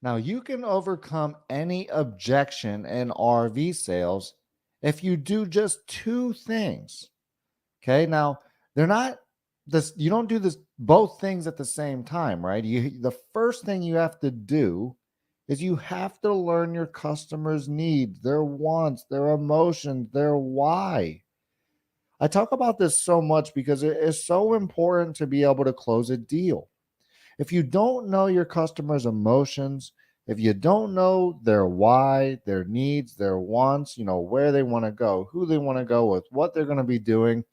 Now, you can overcome any objection in RV sales if you do just two things. Okay. Now, they're not this, you don't do this both things at the same time, right? The first thing you have to do is you have to learn your customers' needs, their wants, their emotions, their why. I talk about this so much because it is so important to be able to close a deal. If you don't know your customers' emotions, if you don't know their why, their needs, their wants, where they want to go, who they want to go with, what they're going to be doing,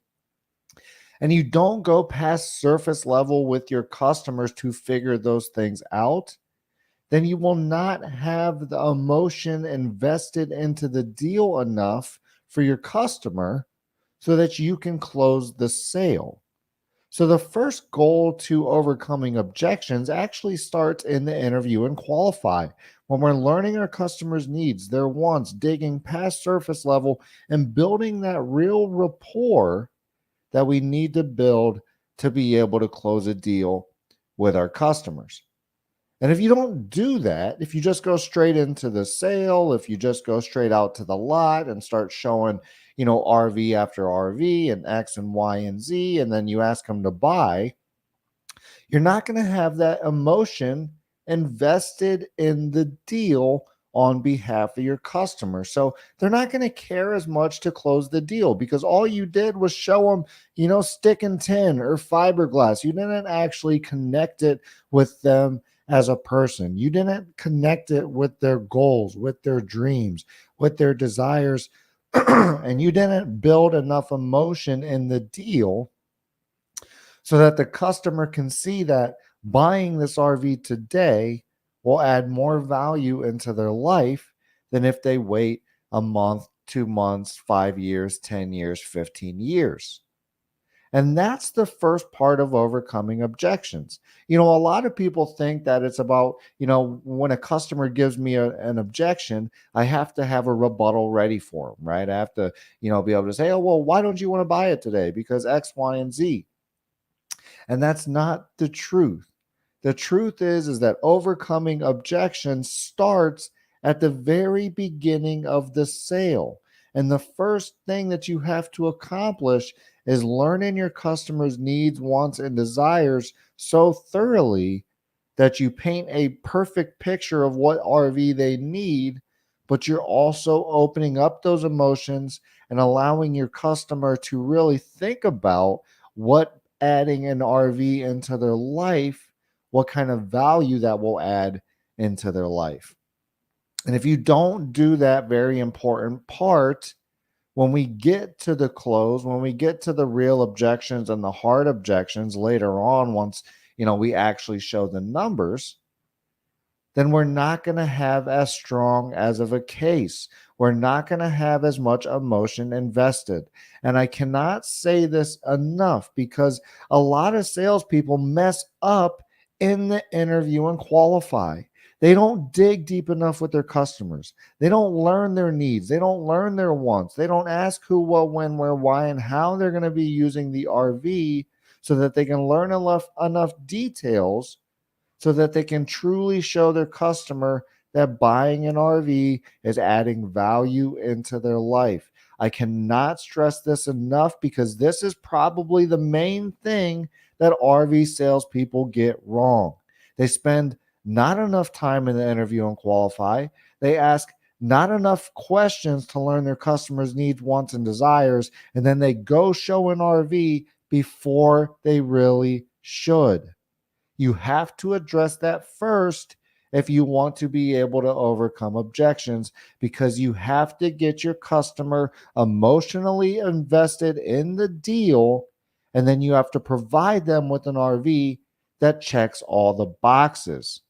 and you don't go past surface level with your customers to figure those things out, then you will not have the emotion invested into the deal enough for your customer so that you can close the sale. So, the first goal to overcoming objections actually starts in the interview and qualify when we're learning our customers' needs, their wants, digging past surface level, and building that real rapport that we need to build to be able to close a deal with our customers. And if you don't do that, if you just go straight into the sale, if you just go straight out to the lot and start showing, RV after RV and X and Y and Z, and then you ask them to buy, you're not going to have that emotion invested in the deal on behalf of your customer. So they're not going to care as much to close the deal because all you did was show them, stick and tin or fiberglass. You didn't actually connect it with them as a person. You didn't connect it with their goals, with their dreams, with their desires, and you didn't build enough emotion in the deal so that the customer can see that buying this RV today will add more value into their life than if they wait a month, 2 months, 5 years, 10 years, 15 years. And that's the first part of overcoming objections. A lot of people think that it's about, when a customer gives me an objection, I have to have a rebuttal ready for them, right? I have to, be able to say, oh, well, why don't you want to buy it today? Because X, Y, and Z. And that's not the truth. The truth is that overcoming objections starts at the very beginning of the sale. And the first thing that you have to accomplish is learning your customers' needs, wants, and desires so thoroughly that you paint a perfect picture of what RV they need, but you're also opening up those emotions and allowing your customer to really think about what adding an RV into their life, what kind of value that will add into their life. And if you don't do that very important part, when we get to the close, when we get to the real objections and the hard objections later on, once we actually show the numbers, then we're not going to have as strong as of a case. We're not going to have as much emotion invested. And I cannot say this enough because a lot of salespeople mess up in the interview and qualify. They don't dig deep enough with their customers. They don't learn their needs. They don't learn their wants. They don't ask who, what, when, where, why, and how they're going to be using the RV so that they can learn enough details so that they can truly show their customer that buying an RV is adding value into their life. I cannot stress this enough because this is probably the main thing that RV salespeople get wrong. They spend not enough time in the interview and qualify. They ask not enough questions to learn their customers' needs, wants, and desires, and then they go show an RV before they really should. You have to address that first if you want to be able to overcome objections because you have to get your customer emotionally invested in the deal. And then you have to provide them with an RV that checks all the boxes.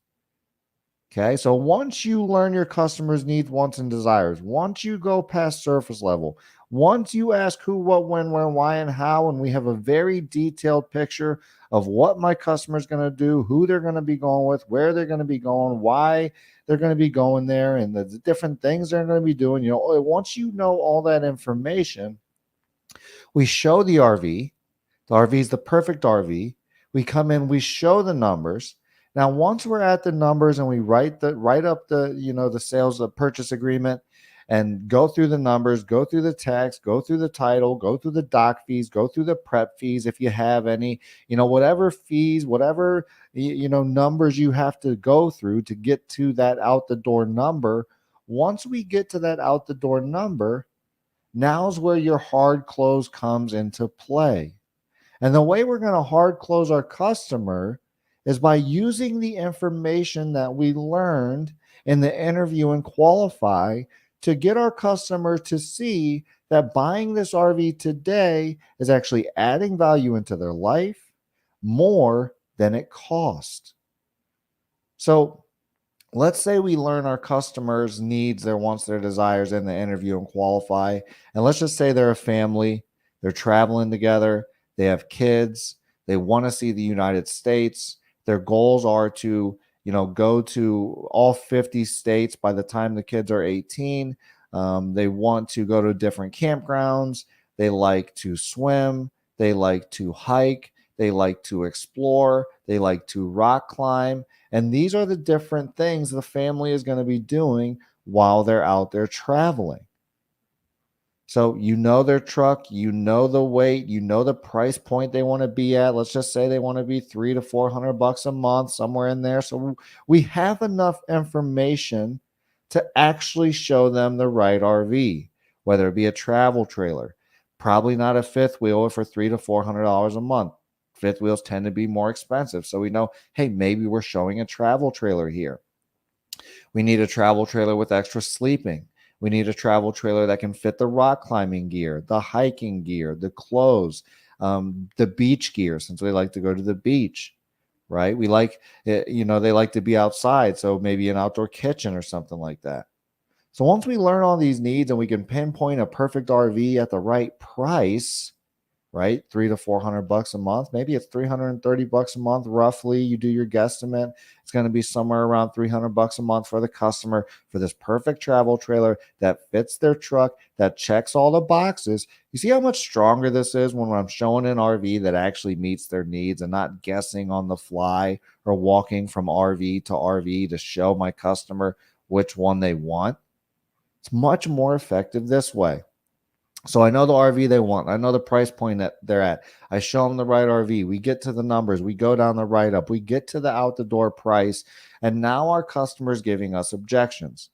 Okay, so once you learn your customers' needs, wants, and desires, once you go past surface level, once you ask who, what, when, where, why, and how, and we have a very detailed picture of what my customer is going to do, who they're going to be going with, where they're going to be going, why they're going to be going there, and the different things they're going to be doing. Once you know all that information, we show the RV. The RV is the perfect RV. We come in, we show the numbers. Now, once we're at the numbers and we write up the, the sales, the purchase agreement, and go through the numbers, go through the text, go through the title, go through the doc fees, go through the prep fees if you have any, whatever fees, whatever numbers you have to go through to get to that out the door number. Once we get to that out the door number, now's where your hard close comes into play. And the way we're going to hard close our customer is by using the information that we learned in the interview and qualify to get our customer to see that buying this RV today is actually adding value into their life more than it cost. So let's say we learn our customers' needs, their wants, their desires in the interview and qualify. And let's just say they're a family, they're traveling together, they have kids, they want to see the United States. Their goals are to, go to all 50 states by the time the kids are 18. They want to go to different campgrounds. They like to swim. They like to hike. They like to explore. They like to rock climb. And these are the different things the family is going to be doing while they're out there traveling. So their truck, the weight, the price point they want to be at. Let's just say they want to be $300 to $400 a month, somewhere in there. So we have enough information to actually show them the right RV, whether it be a travel trailer, probably not a fifth wheel for $300 to $400 a month. Fifth wheels tend to be more expensive. So we know, hey, maybe we're showing a travel trailer here. We need a travel trailer with extra sleeping. We need a travel trailer that can fit the rock climbing gear, the hiking gear, the clothes, the beach gear, since we like to go to the beach, right? We like, they like to be outside. So maybe an outdoor kitchen or something like that. So once we learn all these needs and we can pinpoint a perfect RV at the right price, right? $300 to $400 a month. Maybe it's $330 a month, roughly. You do your guesstimate. It's going to be somewhere around $300 a month for the customer for this perfect travel trailer that fits their truck, that checks all the boxes. You see how much stronger this is when I'm showing an RV that actually meets their needs and not guessing on the fly or walking from RV to RV to show my customer which one they want. It's much more effective this way. So I know the RV they want. I know the price point that they're at. I show them the right RV. We get to the numbers. We go down the write-up. We get to the out-the-door price. And now our customer's giving us objections.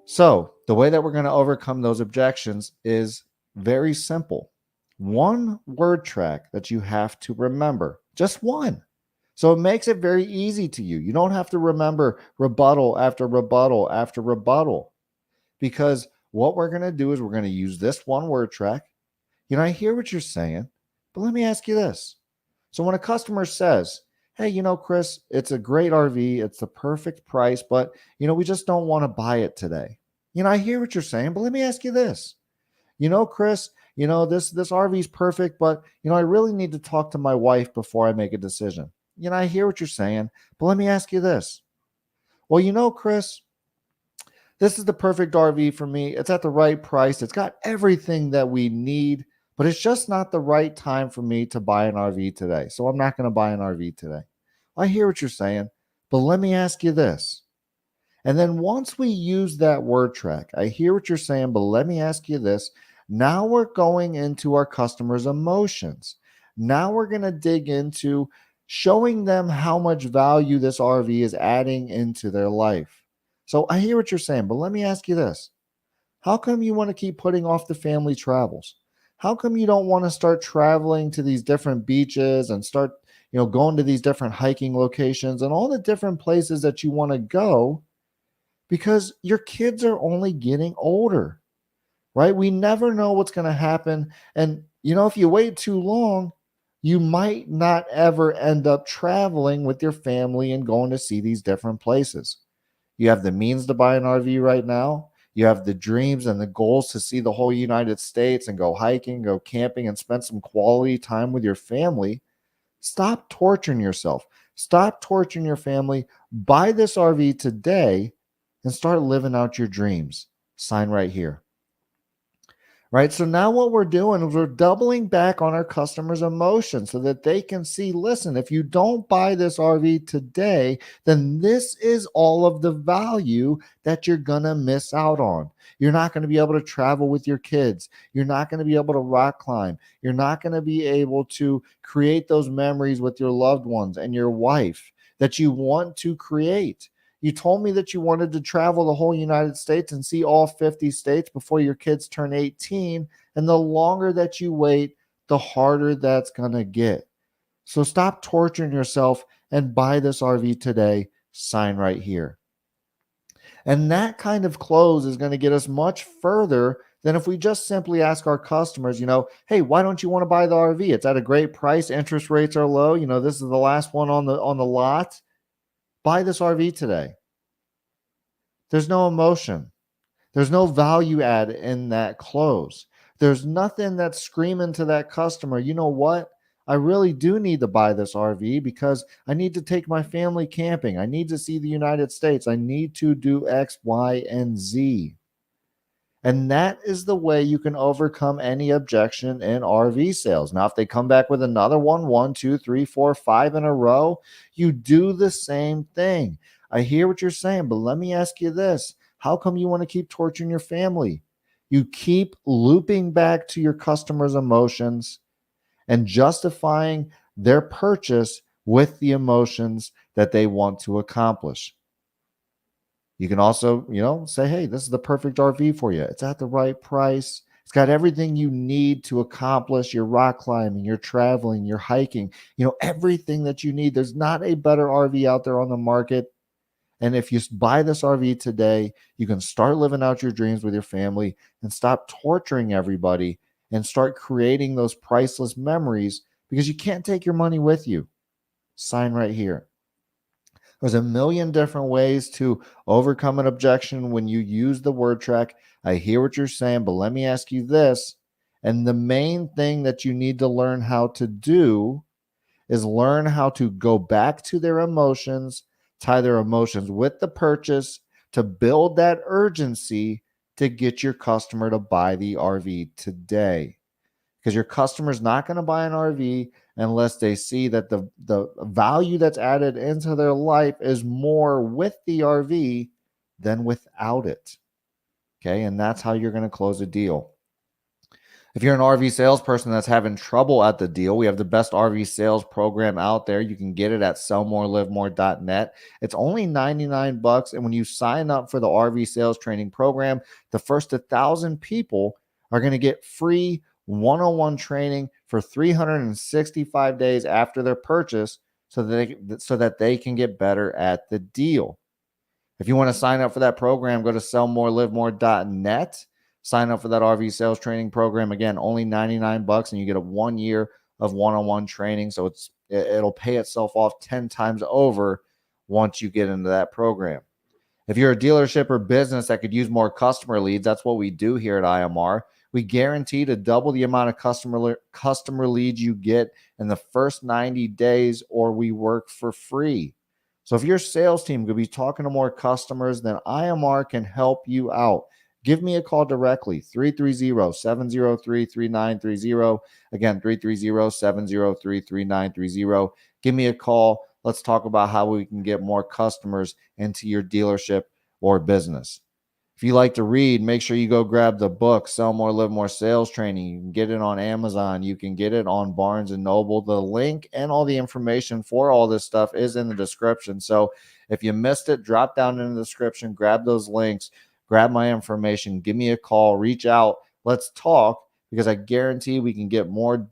So the way that we're going to overcome those objections is very simple. One word track that you have to remember. Just one. So it makes it very easy to you. You don't have to remember rebuttal after rebuttal after rebuttal. Because what we're going to do is we're going to use this one word track. I hear what you're saying, but let me ask you this. So when a customer says, hey, Chris, it's a great RV. It's the perfect price, but, we just don't want to buy it today. I hear what you're saying, but let me ask you this. Chris, this RV is perfect, but, I really need to talk to my wife before I make a decision. I hear what you're saying, but let me ask you this. Well, Chris, this is the perfect RV for me. It's at the right price. It's got everything that we need, but it's just not the right time for me to buy an RV today. So I'm not going to buy an RV today. I hear what you're saying, but let me ask you this. And then once we use that word track, I hear what you're saying, but let me ask you this. Now we're going into our customers' emotions. Now we're going to dig into showing them how much value this RV is adding into their life. So I hear what you're saying, but let me ask you this. How come you want to keep putting off the family travels? How come you don't want to start traveling to these different beaches and start, going to these different hiking locations and all the different places that you want to go? Because your kids are only getting older, right? We never know what's going to happen. And, if you wait too long, you might not ever end up traveling with your family and going to see these different places. You have the means to buy an RV right now. You have the dreams and the goals to see the whole United States and go hiking, go camping, and spend some quality time with your family. Stop torturing yourself. Stop torturing your family. Buy this RV today and start living out your dreams. Sign right here. right? So now what we're doing is we're doubling back on our customers' emotions so that they can see, listen, if you don't buy this RV today, then this is all of the value that you're going to miss out on. You're not going to be able to travel with your kids. You're not going to be able to rock climb. You're not going to be able to create those memories with your loved ones and your wife that you want to create. You told me that you wanted to travel the whole United States and see all 50 states before your kids turn 18. And the longer that you wait, the harder that's going to get. So stop torturing yourself and buy this RV today. Sign right here. And that kind of close is going to get us much further than if we just simply ask our customers, hey, why don't you want to buy the RV? It's at a great price. Interest rates are low. This is the last one on the lot. Buy this RV today. There's no emotion. There's no value add in that close. There's nothing that's screaming to that customer, you know what? I really do need to buy this RV because I need to take my family camping. I need to see the United States. I need to do X, Y, and Z. And that is the way you can overcome any objection in RV sales. Now, if they come back with another one, two, three, four, five in a row, you do the same thing. I hear what you're saying, but let me ask you this. How come you want to keep torturing your family? You keep looping back to your customers' emotions and justifying their purchase with the emotions that they want to accomplish. You can also, say, hey, this is the perfect RV for you. It's at the right price. It's got everything you need to accomplish your rock climbing, your traveling, your hiking, everything that you need. There's not a better RV out there on the market. And if you buy this RV today, you can start living out your dreams with your family and stop torturing everybody and start creating those priceless memories because you can't take your money with you. Sign right here. There's a million different ways to overcome an objection when you use the word track. I hear what you're saying, but let me ask you this. And the main thing that you need to learn how to do is learn how to go back to their emotions, tie their emotions with the purchase to build that urgency to get your customer to buy the RV today. Because your customer's not going to buy an RV unless they see that the value that's added into their life is more with the RV than without it. Okay, and that's how you're going to close a deal. If you're an RV salesperson that's having trouble at the deal, we have the best RV sales program out there. You can get it at sellmorelivemore.net. It's only $99. And when you sign up for the RV sales training program, the first 1,000 people are going to get free one-on-one training for 365 days after their purchase so that they can get better at the deal. If you want to sign up for that program, go to sellmorelivemore.net. Sign up for that RV sales training program. Again, only $99, and you get a 1 year of one-on-one training. So it'll pay itself off 10 times over once you get into that program. If you're a dealership or business that could use more customer leads, that's what we do here at IMR. We guarantee to double the amount of customer leads you get in the first 90 days, or we work for free. So if your sales team could be talking to more customers, then IMR can help you out. Give me a call directly, 330-703-3930. Again, 330-703-3930. Give me a call. Let's talk about how we can get more customers into your dealership or business. If you like to read, make sure you go grab the book, Sell More, Live More Sales Training. You can get it on Amazon. You can get it on Barnes & Noble. The link and all the information for all this stuff is in the description. So if you missed it, drop down in the description, grab those links, grab my information, give me a call, reach out, let's talk, because I guarantee we can get more,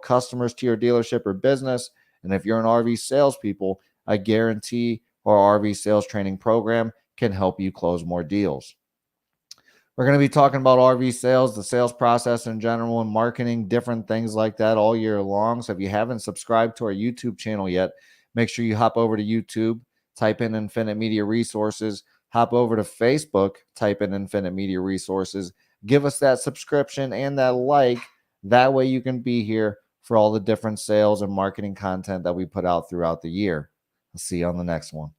customers to your dealership or business. And if you're an RV salespeople, I guarantee our RV sales training program can help you close more deals. We're going to be talking about RV sales, the sales process in general, and marketing, different things like that all year long. So if you haven't subscribed to our YouTube channel yet, make sure you hop over to YouTube, type in Infinite Media Resources, hop over to Facebook, type in Infinite Media Resources, give us that subscription and that like. That way you can be here for all the different sales and marketing content that we put out throughout the year. I'll see you on the next one.